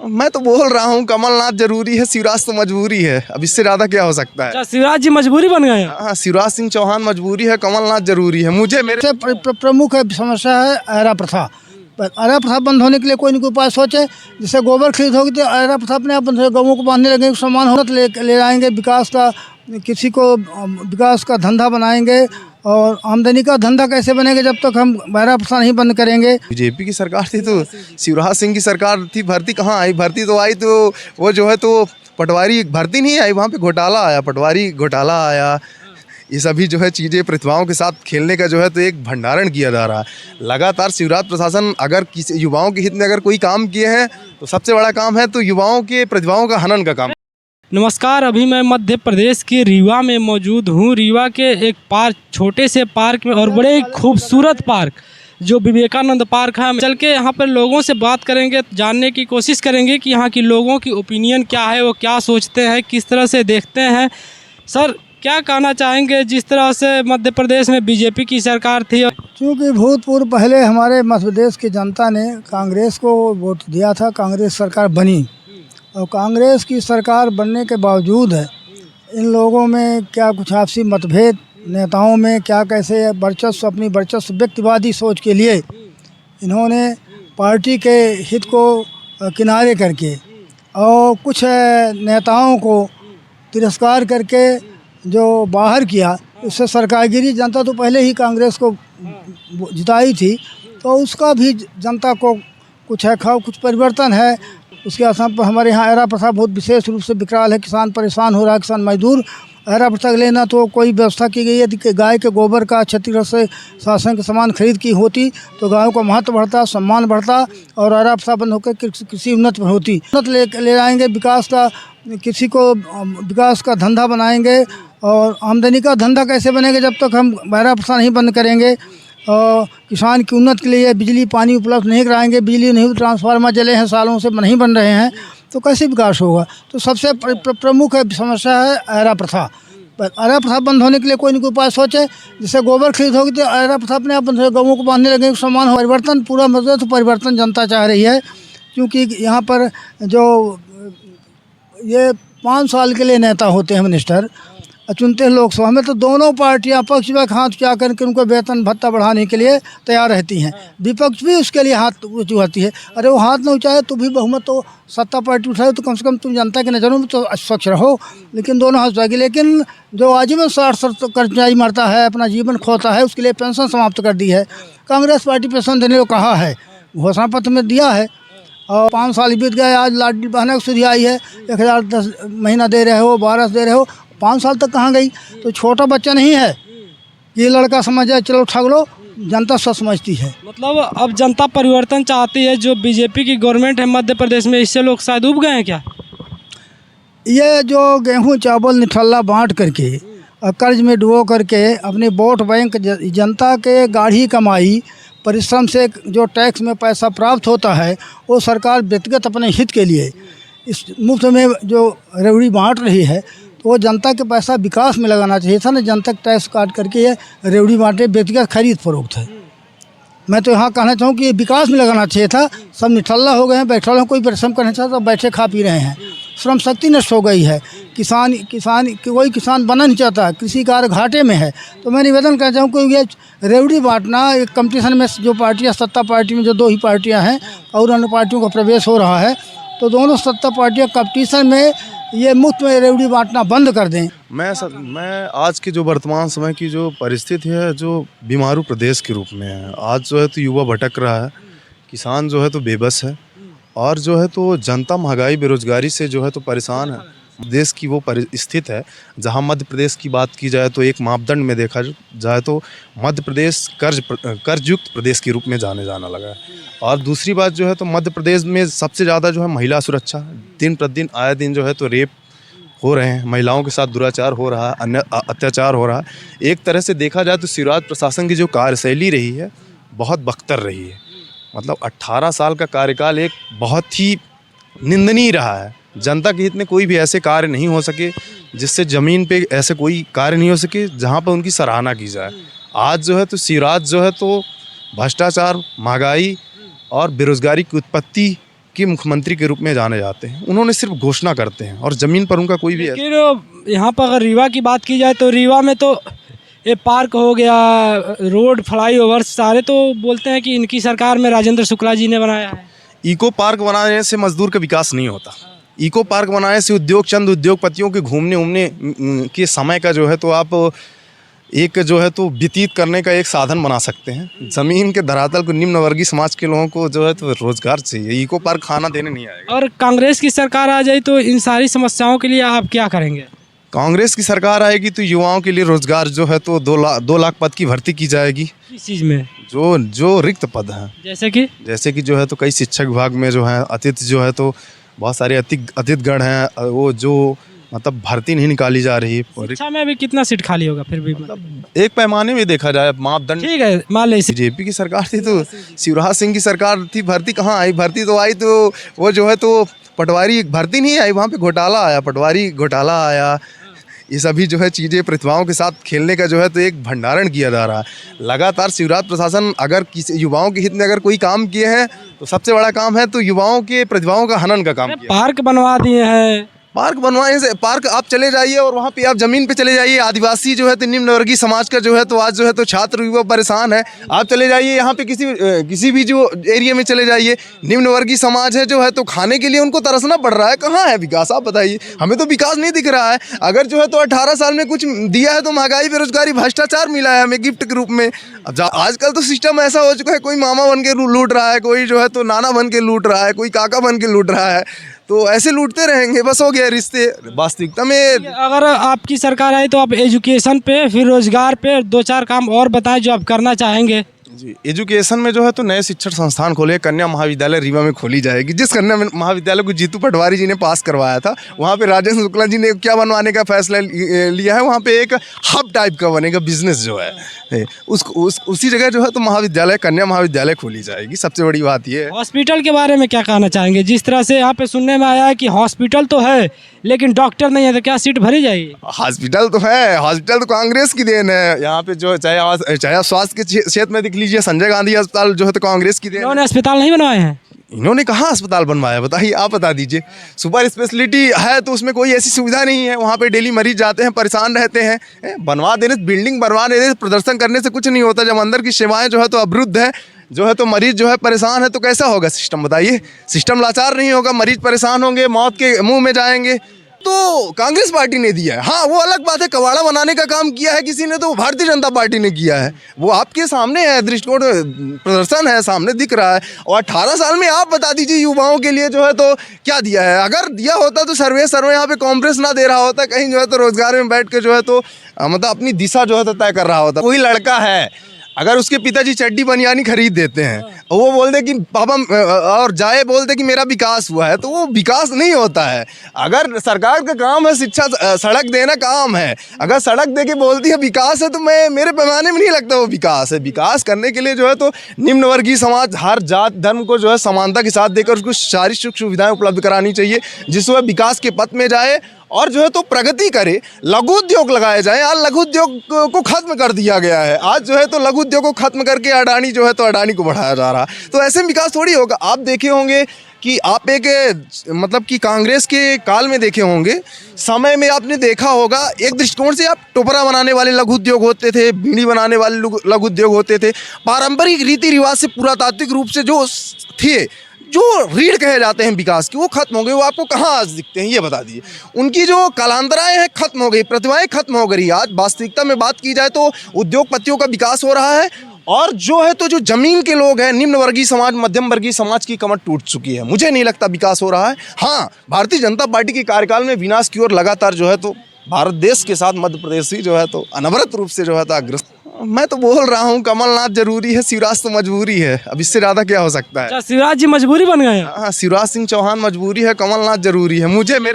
मैं तो बोल रहा हूँ कमलनाथ जरूरी है, शिवराज तो मजबूरी है। अब इससे ज्यादा क्या हो सकता है। अच्छा, शिवराज जी मजबूरी बन गए हैं। हाँ, शिवराज सिंह चौहान मजबूरी है, कमलनाथ जरूरी है। मुझे मेरे सबसे प्रमुख समस्या है अहरा प्रथा। पर अहरा प्रथा बंद होने के लिए कोई न कोई उपाय सोचे। जैसे गोबर खरीद होगी तो अहरा प्रथा अपने आप बंद हो, गऊओं को बांधने लगेंगे, सामान होना ले आएंगे, विकास का किसी को विकास का धंधा बनाएंगे। और आमदनी का धंधा कैसे बनेगा जब तक हम अहरा प्रथा नहीं बंद करेंगे। बीजेपी की सरकार थी तो शिवराज सिंह की सरकार थी, भर्ती कहाँ आई? भर्ती तो आई तो वो जो है तो पटवारी भर्ती नहीं आई, वहाँ पे घोटाला आया, पटवारी घोटाला आया। ये सभी जो है चीज़ें प्रतिभाओं के साथ खेलने का जो है तो एक भंडारण किया जा रहा है लगातार। शिवराज प्रशासन अगर किसी युवाओं के हित में अगर कोई काम किए हैं तो सबसे बड़ा काम है तो युवाओं के प्रतिभाओं का हनन का काम। नमस्कार, अभी मैं मध्य प्रदेश के रीवा में मौजूद हूँ। रीवा के एक पार्क, छोटे से पार्क में और बड़े खूबसूरत पार्क जो विवेकानंद पार्क है। चल के यहाँ पर लोगों से बात करेंगे, जानने की कोशिश करेंगे कि यहाँ की लोगों की ओपिनियन क्या है, वो क्या सोचते हैं, किस तरह से देखते हैं। सर, क्या कहना चाहेंगे जिस तरह से मध्य प्रदेश में बीजेपी की सरकार थी? क्योंकि भूतपूर्व पहले हमारे मध्य प्रदेश की जनता ने कांग्रेस को वोट दिया था, कांग्रेस सरकार बनी। और कांग्रेस की सरकार बनने के बावजूद है इन लोगों में क्या कुछ आपसी मतभेद, नेताओं में क्या कैसे वर्चस्व, अपनी वर्चस्व व्यक्तिवादी सोच के लिए इन्होंने पार्टी के हित को किनारे करके और कुछ नेताओं को तिरस्कार करके जो बाहर किया, उससे सरकारगिरी। जनता तो पहले ही कांग्रेस को जिताई थी, तो उसका भी जनता को कुछ है खाओ, कुछ परिवर्तन है। उसके आसाम पर हमारे यहाँ अहरा प्रथा बहुत विशेष रूप से विकराल है। किसान परेशान हो रहा है, किसान मजदूर। अहरा प्रथा लेना तो कोई व्यवस्था की गई है कि गाय के गोबर का छत्तीसगढ़ से शासन के सामान खरीद की होती तो गायों का महत्व बढ़ता, सम्मान बढ़ता और अहरा प्रथा बंद होकर कृषि उन्नत होती। उन्नत ले आएंगे, विकास का किसी को विकास का धंधा बनाएंगे। और आमदनी का धंधा कैसे बनेगा जब तक हम अहरा प्रथा नहीं बंद करेंगे। और किसान की उन्नति के लिए बिजली पानी उपलब्ध नहीं कराएंगे, बिजली नहीं, ट्रांसफार्मर जले हैं सालों से नहीं बन रहे हैं, तो कैसे विकास होगा। तो सबसे प्रमुख समस्या है अहरा प्रथा। पर अहरा प्रथा बंद होने के लिए कोई न कोई उपाय सोचे। जैसे गोबर खरीद होगी तो अहरा प्रथा अपने आप बंद हो, गऊओं को बांधने लगेंगे, सामान हो। परिवर्तन पूरा मतलब तो परिवर्तन जनता चाह रही है। क्योंकि यहाँ पर जो ये 5 साल के लिए नेता होते हैं, मिनिस्टर चुनते हैं लोकसभा में, तो दोनों पार्टियां पक्ष में हाथ क्या करके उनको वेतन भत्ता बढ़ाने के लिए तैयार रहती हैं। विपक्ष भी उसके लिए हाथ उठाती है। अरे वो हाथ न उठाए तो भी बहुमत तो सत्ता पार्टी उठाए तो कम से कम तुम जनता की नज़रों में तो स्वच्छ रहो। लेकिन दोनों हाथ उठाएगी। लेकिन जो आजीवन 60 कर्मचारी मरता है, अपना जीवन खोता है, उसके लिए पेंशन समाप्त कर दी है। कांग्रेस पार्टी पेंशन देने को कहा है, घोषणा पत्र में दिया है। और 5 साल बीत गए, आज लाडली बहना की सुधी आई है, 1010 महीना दे रहे हो, 12 दे रहे हो, 5 साल तक कहाँ गई। तो छोटा बच्चा नहीं है, ये लड़का समझ जाए चलो ठग लो, जनता सब समझती है। मतलब अब जनता परिवर्तन चाहती है। जो बीजेपी की गवर्नमेंट है मध्य प्रदेश में, इससे लोग शायद उब गए हैं क्या? ये जो गेहूं चावल निठल्ला बांट करके कर्ज में डुबो करके अपने वोट बैंक, जनता के गाढ़ी कमाई परिश्रम से जो टैक्स में पैसा प्राप्त होता है वो सरकार व्यक्तिगत अपने हित के लिए इस मुफ्त में जो रेवड़ी बांट रही है, तो वो जनता के पैसा विकास में लगाना चाहिए था ना। जनता टैक्स काट करके ये रेवड़ी बांटे, व्यक्तिगत खरीद फरोख्त है। मैं तो यहाँ कहना चाहूँ कि ये विकास में लगाना चाहिए था। सब निठल्ला हो गए हैं, बैठे हैं, कोई परिश्रम करना चाहता तो बैठे खा पी रहे हैं। श्रम शक्ति नष्ट हो गई है। कोई किसान बनना नहीं चाहता, कृषि कार्य घाटे में है। तो मैं निवेदन करना चाहूँ कि ये रेवड़ी बांटना एक कंपटीशन में जो पार्टियाँ, सत्ता पार्टी में जो 2 ही पार्टियाँ हैं और अन्य पार्टियों का प्रवेश हो रहा है, तो दोनों सत्ता पार्टियाँ कंपटीशन में ये मुफ्त में रेवड़ी बांटना बंद कर दें। मैं आज के जो वर्तमान समय की जो परिस्थिति है, जो बीमारू प्रदेश के रूप में है, आज जो है तो युवा भटक रहा है, किसान जो है तो बेबस है, और जो है तो जनता महंगाई बेरोजगारी से जो है तो परेशान है। देश की वो स्थिति है जहां मध्य प्रदेश की बात की जाए तो एक मापदंड में देखा जाए तो मध्य प्रदेश कर्जयुक्त प्रदेश के रूप में जाना लगा है। और दूसरी बात जो है तो मध्य प्रदेश में सबसे ज़्यादा जो है महिला सुरक्षा, दिन प्रतिदिन आए दिन जो है तो रेप हो रहे हैं, महिलाओं के साथ दुराचार हो रहा है, अन्य अत्याचार हो रहा है। एक तरह से देखा जाए तो शिवराज प्रशासन की जो कार्यशैली रही है बहुत बख्तर रही है। मतलब 18 साल का कार्यकाल एक बहुत ही निंदनीय रहा है। जनता के हित में कोई भी ऐसे कार्य नहीं हो सके, जिससे ज़मीन पे ऐसे कोई कार्य नहीं हो सके जहाँ पर उनकी सराहना की जाए। आज जो है तो शिवराज जो है तो भ्रष्टाचार, महंगाई और बेरोजगारी की उत्पत्ति के मुख्यमंत्री के रूप में जाने जाते हैं। उन्होंने सिर्फ घोषणा करते हैं और ज़मीन पर उनका कोई भी लेकिन यहाँ पर अगर रीवा की बात की जाए तो रीवा में तो ये पार्क हो गया, रोड, फ्लाईओवर सारे तो बोलते हैं कि इनकी सरकार में राजेंद्र शुक्ला जी ने बनाया है। इको पार्क बनाने से मजदूर का विकास नहीं होता। इको पार्क बनाने से चंद उद्योगपतियों के घूमने उमने के समय का जो है तो आप एक जो है तो व्यतीत करने का एक साधन बना सकते हैं। ज़मीन के धरातल को निम्न वर्गीय समाज के लोगों को जो है तो रोजगार चाहिए। इको पार्क खाना देने नहीं आएगा। और कांग्रेस की सरकार आ जाए तो इन सारी समस्याओं के लिए आप क्या करेंगे? कांग्रेस की सरकार आएगी तो युवाओं के लिए रोजगार जो है तो 2 लाख पद की भर्ती की जाएगी। किस चीज़ में? जो रिक्त पद हैं, जैसे कि जो है तो कई शिक्षक विभाग में जो है अतिथि जो है तो बहुत सारे अतिथिगण हैं, वो जो मतलब भर्ती नहीं निकाली जा रही। शिक्षा में अभी कितना सीट खाली होगा फिर भी? मतलब एक पैमाने में देखा जाए मापदंड। ठीक है, मान लीजिए बीजेपी की सरकार थी तो शिवराज सिंह की सरकार थी, भर्ती कहाँ आई? भर्ती तो आई तो वो जो है तो पटवारी भर्ती नहीं आई, वहाँ पे घोटाला आया, पटवारी घोटाला आया। ये सभी जो है चीज़ें प्रतिभाओं के साथ खेलने का जो है तो एक भंडारण किया जा रहा है लगातार। शिवराज प्रशासन अगर किसी युवाओं के हित में अगर कोई काम किए हैं तो सबसे बड़ा काम है तो युवाओं के प्रतिभाओं का हनन का काम किया। पार्क बनवा दिए हैं। पार्क बनवाने से पार्क आप चले जाइए और वहाँ पे आप ज़मीन पे चले जाइए। आदिवासी जो है तो निम्न वर्गीय समाज का जो है तो आज जो है तो छात्र युवा परेशान है। आप चले जाइए यहाँ पे किसी भी जो एरिया में चले जाइए, निम्न वर्गीय समाज है जो है तो खाने के लिए उनको तरसना पड़ रहा है। कहाँ है विकास? आप बताइए। हमें तो विकास नहीं दिख रहा है। अगर जो है तो 18 साल में कुछ दिया है तो महंगाई, बेरोजगारी, भ्रष्टाचार मिला है हमें गिफ्ट के रूप में। अब आजकल तो सिस्टम ऐसा हो चुका है, कोई मामा बन के लूट रहा है, कोई जो है तो नाना बन के लूट रहा है, कोई काका बन के लूट रहा है। तो ऐसे लूटते रहेंगे, बस हो गया रिश्ते। वास्तविकता में अगर आपकी सरकार आई तो आप एजुकेशन पे, फिर रोजगार पे 2-4 काम और बताएं जो आप करना चाहेंगे। जी, एजुकेशन में जो है तो नए शिक्षण संस्थान खोले। कन्या महाविद्यालय रीवा में खोली जाएगी, जिस कन्या महाविद्यालय को जीतू पटवारी जी ने पास करवाया था। वहाँ पे राजेंद्र शुक्ला जी ने क्या बनवाने का फैसला लिया है, वहाँ पे एक हब टाइप का बनेगा बिजनेस जो है उसी जगह जो है तो महाविद्यालय, कन्या महाविद्यालय खोली जाएगी। सबसे बड़ी बात ये है। हॉस्पिटल के बारे में क्या कहना चाहेंगे? जिस तरह से यहाँ पे सुनने में आया है कि हॉस्पिटल तो है लेकिन डॉक्टर नहीं है, तो क्या सीट भरी जाएगी? हॉस्पिटल तो है, हॉस्पिटल तो कांग्रेस की देन है। यहाँ पे जो चाहे स्वास्थ्य के क्षेत्र में देख लीजिए, संजय गांधी अस्पताल जो है तो कांग्रेस की देन। इन्होंने अस्पताल नहीं बनवाए हैं। इन्होंने कहाँ अस्पताल बनवाया बताइए? आप बता दीजिए। सुपर स्पेशलिटी है तो उसमें कोई ऐसी सुविधा नहीं है। वहाँ पे डेली मरीज जाते हैं, परेशान रहते हैं। बनवा देने, बिल्डिंग बनवा देने, प्रदर्शन करने से कुछ नहीं होता। जब अंदर की सेवाएं जो है तो अवरुद्ध है, जो है तो मरीज जो है परेशान है, तो कैसा होगा सिस्टम? बताइए। सिस्टम लाचार नहीं होगा, मरीज परेशान होंगे, मौत के मुंह में जाएंगे। तो कांग्रेस पार्टी ने दिया है। हाँ, वो अलग बात है, कबाड़ा बनाने का काम किया है किसी ने, तो भारतीय जनता पार्टी ने किया है। वो आपके सामने है, दृष्टिकोण प्रदर्शन है, सामने दिख रहा है। और 18 साल में आप बता दीजिए युवाओं के लिए जो है तो क्या दिया है? अगर दिया होता तो सर्वे यहाँ पे कांग्रेस ना दे रहा होता, कहीं जो है तो रोजगार में बैठ के जो है तो मतलब अपनी दिशा जो है तो तय कर रहा होता। कोई लड़का है, अगर उसके पिताजी चड्डी बनियानी खरीद देते हैं और वो बोल दे कि पापा, और जाए बोल दे कि मेरा विकास हुआ है, तो वो विकास नहीं होता है। अगर सरकार का काम है शिक्षा, सड़क देना काम है, अगर सड़क दे के बोलती है विकास है, तो मेरे पैमाने में नहीं लगता वो विकास है। विकास करने के लिए जो है तो निम्न वर्गीय समाज, हर जात धर्म को जो है समानता के साथ देकर उसको सारी सुख सुविधाएं उपलब्ध करानी चाहिए, जिससे वह विकास के पथ में जाए और जो है तो प्रगति करे। लघु उद्योग लगाए जाए। आज लघु उद्योग को खत्म कर दिया गया है। आज जो है तो लघु उद्योग को खत्म करके अडानी जो है तो अडानी को बढ़ाया जा रहा है। तो ऐसे में विकास थोड़ी होगा। आप देखे होंगे कि आप एक मतलब कि कांग्रेस के काल में देखे होंगे, समय में आपने देखा होगा, एक दृष्टिकोण से आप टोपरा बनाने वाले लघु उद्योग होते थे, बीड़ी बनाने वाले लघु उद्योग होते थे। पारंपरिक रीति रिवाज से पुरातात्विक रूप से जो थे, जो रीढ़ कहे जाते हैं विकास की, वो खत्म हो गए। वो आपको कहाँ आज दिखते हैं ये बता दीजिए। उनकी जो कलांतराएं हैं खत्म हो गई, प्रतिभाएं खत्म हो गई। आज वास्तविकता में बात की जाए तो उद्योगपतियों का विकास हो रहा है, और जो है तो जो जमीन के लोग हैं, निम्न वर्गीय समाज, मध्यम वर्गीय समाज की कमर टूट चुकी है। मुझे नहीं लगता विकास हो रहा है। हाँ, भारतीय जनता पार्टी के कार्यकाल में विनाश की ओर लगातार जो है तो भारत देश के साथ मध्य प्रदेश ही जो है तो अनवरत रूप से जो है तो अग्रस्त। मैं तो बोल रहा हूँ कमलनाथ जरूरी है, शिवराज तो मजबूरी है। अब इससे ज्यादा क्या हो सकता है? शिवराज जी मजबूरी बन गए हैं। हाँ, शिवराज सिंह चौहान मजबूरी है, कमलनाथ जरूरी है। मुझे मेरे